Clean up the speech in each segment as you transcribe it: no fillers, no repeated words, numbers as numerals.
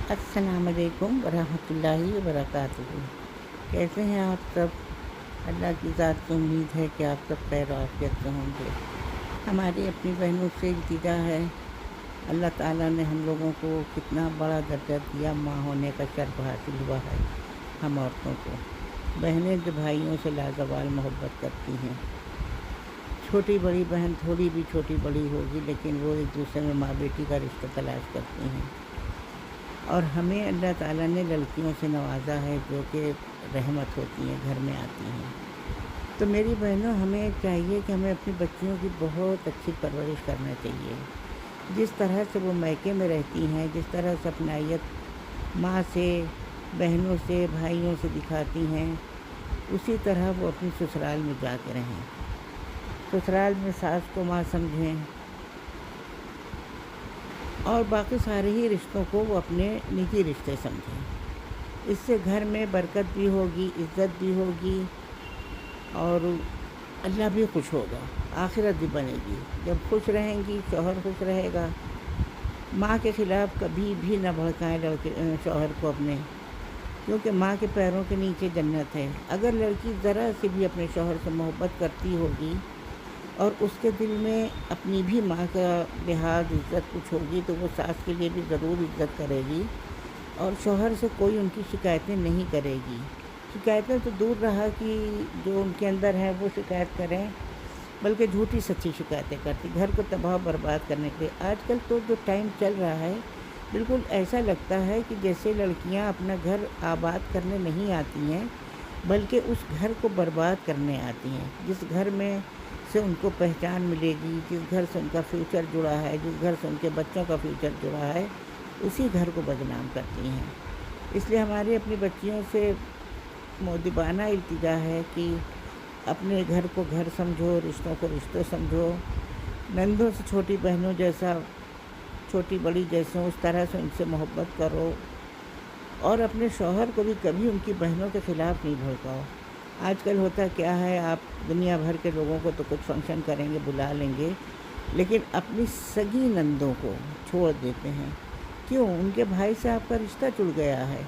अस्सलाम वालेकुम वरहमतुल्लाहि वबरकातुहू। कैसे हैं आप सब? अल्लाह की ज़ात से उम्मीद है कि आप सब खैर आफियत से होंगे। हमारी अपनी बहनों से इल्तिजा है, अल्लाह ताला ने हम लोगों को कितना बड़ा दर्जा दिया, माँ होने का शर्फ हासिल हुआ है हम औरतों को। बहनें जो भाइयों से लाजवाल मोहब्बत करती हैं। छोटी बड़ी बहन थोड़ी भी छोटी बड़ी होगी, लेकिन वो एक दूसरे में माँ बेटी का रिश्ता तलाश करती हैं। और हमें अल्लाह ताला ने लड़कियों से नवाजा है जो कि रहमत होती हैं, घर में आती हैं। तो मेरी बहनों, हमें चाहिए कि हमें अपनी बच्चियों की बहुत अच्छी परवरिश करना चाहिए। जिस तरह से वो मैके में रहती हैं, जिस तरह से अपनायत माँ से, बहनों से, भाइयों से दिखाती हैं, उसी तरह वो अपनी ससुराल में जा के रहें। ससुराल में सास को माँ समझें और बाकी सारे ही रिश्तों को वो अपने निजी रिश्ते समझें। इससे घर में बरकत भी होगी, इज़्ज़त भी होगी और अल्लाह भी खुश होगा, आखिरत भी बनेगी। जब खुश रहेंगी, शौहर खुश रहेगा। माँ के ख़िलाफ़ कभी भी न भड़काएं शौहर को अपने, क्योंकि माँ के पैरों के नीचे जन्नत है। अगर लड़की ज़रा से भी अपने शौहर से मोहब्बत करती होगी और उसके दिल में अपनी भी माँ का लिहाज, इज़्ज़त कुछ होगी, तो वो सास के लिए भी ज़रूर इज़्ज़त करेगी और शौहर से कोई उनकी शिकायतें नहीं करेगी। शिकायतें तो दूर रहा कि जो उनके अंदर है वो शिकायत करें, बल्कि झूठी सच्ची शिकायतें करती, घर को तबाह बर्बाद करने के लिए। आजकल तो जो टाइम चल रहा है, बिल्कुल ऐसा लगता है कि जैसे लड़कियां अपना घर आबाद करने नहीं आती हैं, बल्कि उस घर को बर्बाद करने आती हैं। जिस घर में से उनको पहचान मिलेगी, जिस घर से उनका फ्यूचर जुड़ा है, जिस घर से उनके बच्चों का फ्यूचर जुड़ा है, उसी घर को बदनाम करती हैं। इसलिए हमारी अपनी बच्चियों से मुअद्दिबाना इल्तिजा है कि अपने घर को घर समझो, रिश्तों को रिश्तों समझो। नंदों से छोटी बहनों जैसा, छोटी बड़ी जैसे, उस तरह से उनसे मोहब्बत करो और अपने शौहर को भी कभी उनकी बहनों के ख़िलाफ़ नहीं भड़काओ। आजकल होता क्या है, आप दुनिया भर के लोगों को तो कुछ फंक्शन करेंगे, बुला लेंगे, लेकिन अपनी सगी नंदों को छोड़ देते हैं। क्यों? उनके भाई से आपका रिश्ता जुड़ गया है,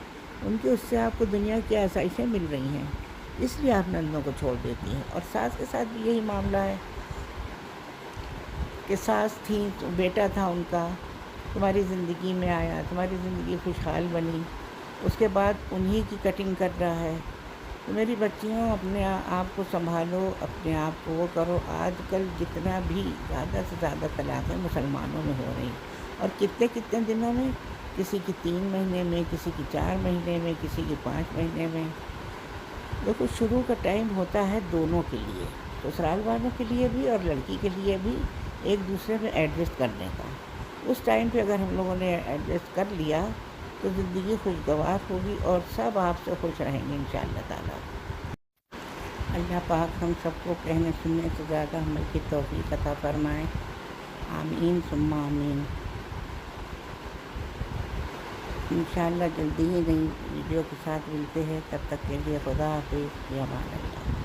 उनके उससे आपको दुनिया की आसाइशें मिल रही हैं, इसलिए आप नंदों को छोड़ देती हैं। और सास के साथ भी यही मामला है कि सास थी तो बेटा था उनका, तुम्हारी ज़िंदगी में आया, तुम्हारी ज़िंदगी खुशहाल बनी, उसके बाद उन्हीं की कटिंग कर रहा है। तो मेरी बच्चियों, अपने आप को संभालो, अपने आप को वो करो। आजकल जितना भी ज़्यादा से ज़्यादा तलाक़ें मुसलमानों में हो रही, और कितने कितने दिनों में, किसी की 3 महीने में, किसी की 4 महीने में, किसी की 5 महीने में। देखो, शुरू का टाइम होता है दोनों के लिए, ससुराल वालों के लिए भी और लड़की के लिए भी, एक दूसरे में एडजस्ट करने का। उस टाइम पे अगर हम लोगों ने एडजस्ट कर लिया तो ज़िंदगी खुशगवार होगी और सब आपसे खुश रहेंगे इंशाअल्लाह ताला। अल्लाह पाक हम सबको कहने सुनने से ज़्यादा अमल की तौफीक अता फरमाए। आमीन सुम्मा आमीन। इंशाअल्लाह जल्दी ही नई वीडियो के साथ मिलते हैं। तब तक के लिए खुदा हाफिज़, या अमान अल्लाह।